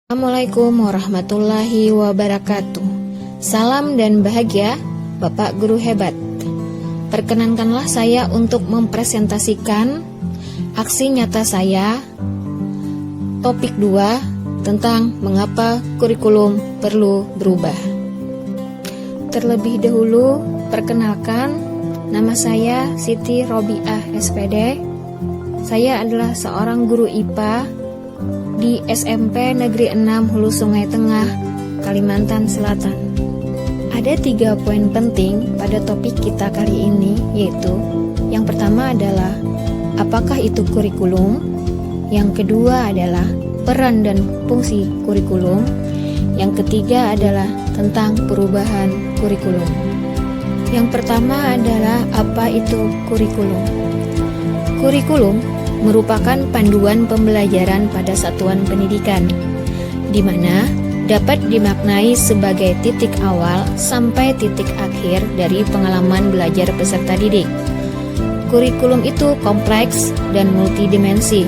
Assalamualaikum warahmatullahi wabarakatuh. Salam dan bahagia Bapak Guru hebat. Perkenankanlah saya untuk mempresentasikan aksi nyata saya topik 2 tentang mengapa kurikulum perlu berubah. Terlebih dahulu, perkenalkan, nama saya Siti Robiah SPD. Saya adalah seorang guru IPA di SMP Negeri 6 Hulu Sungai Tengah, Kalimantan Selatan. Ada 3 poin penting pada topik kita kali ini, yaitu yang pertama adalah apakah itu kurikulum, yang kedua adalah peran dan fungsi kurikulum, yang ketiga adalah tentang perubahan kurikulum. Yang pertama adalah apa itu kurikulum. Kurikulum merupakan panduan pembelajaran pada satuan pendidikan, di mana dapat dimaknai sebagai titik awal sampai titik akhir dari pengalaman belajar peserta didik. Kurikulum itu kompleks dan multidimensi.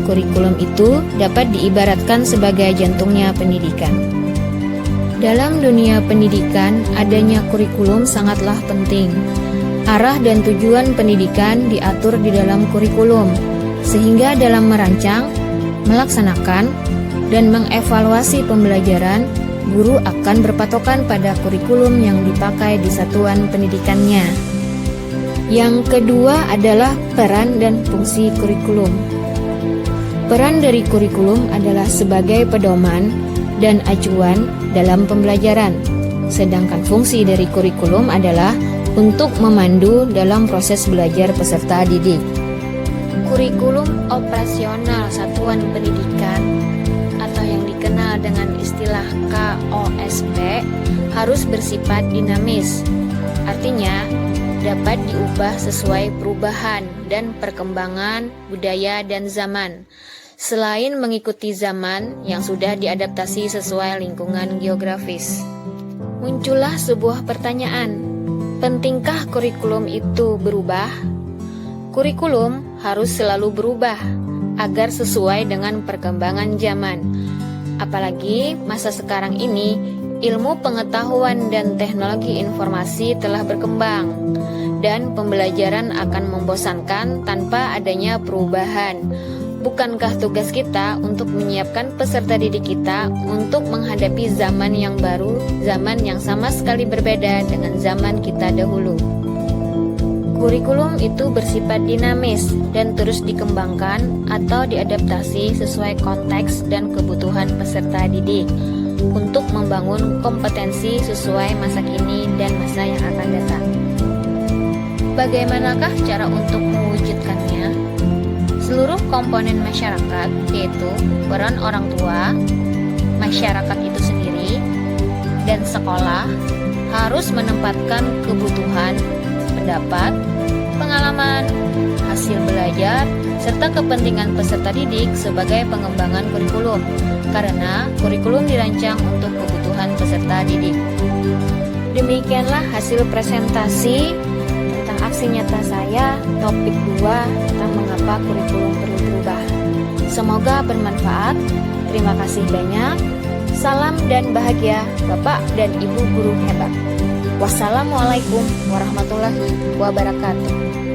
Kurikulum itu dapat diibaratkan sebagai jantungnya pendidikan. Dalam dunia pendidikan, adanya kurikulum sangatlah penting. Arah dan tujuan pendidikan diatur di dalam kurikulum, sehingga dalam merancang, melaksanakan, dan mengevaluasi pembelajaran, guru akan berpatokan pada kurikulum yang dipakai di satuan pendidikannya. Yang kedua adalah peran dan fungsi kurikulum. Peran dari kurikulum adalah sebagai pedoman dan acuan dalam pembelajaran, sedangkan fungsi dari kurikulum adalah untuk memandu dalam proses belajar peserta didik. Kurikulum operasional satuan pendidikan atau yang dikenal dengan istilah KOSP harus bersifat dinamis. Artinya, dapat diubah sesuai perubahan dan perkembangan budaya dan zaman, selain mengikuti zaman yang sudah diadaptasi sesuai lingkungan geografis. Muncullah sebuah pertanyaan, pentingkah kurikulum itu berubah? Kurikulum harus selalu berubah agar sesuai dengan perkembangan zaman. Apalagi masa sekarang ini, ilmu pengetahuan dan teknologi informasi telah berkembang, dan pembelajaran akan membosankan tanpa adanya perubahan. Bukankah tugas kita untuk menyiapkan peserta didik kita untuk menghadapi zaman yang baru, zaman yang sama sekali berbeda dengan zaman kita dahulu? Kurikulum itu bersifat dinamis dan terus dikembangkan atau diadaptasi sesuai konteks dan kebutuhan peserta didik untuk membangun kompetensi sesuai masa kini dan masa yang akan datang. Bagaimanakah cara untuk mewujudkannya? Seluruh komponen masyarakat, yaitu peran orang tua, masyarakat itu sendiri, dan sekolah, harus menempatkan kebutuhan, pendapat, pengalaman, hasil belajar, serta kepentingan peserta didik sebagai pengembangan kurikulum, karena kurikulum dirancang untuk kebutuhan peserta didik. Demikianlah hasil presentasi tentang aksi nyata saya, topik 2 tentang mengapa kurikulum perlu berubah. Semoga bermanfaat. Terima kasih banyak. Salam dan bahagia Bapak dan Ibu guru hebat. Wassalamualaikum warahmatullahi wabarakatuh.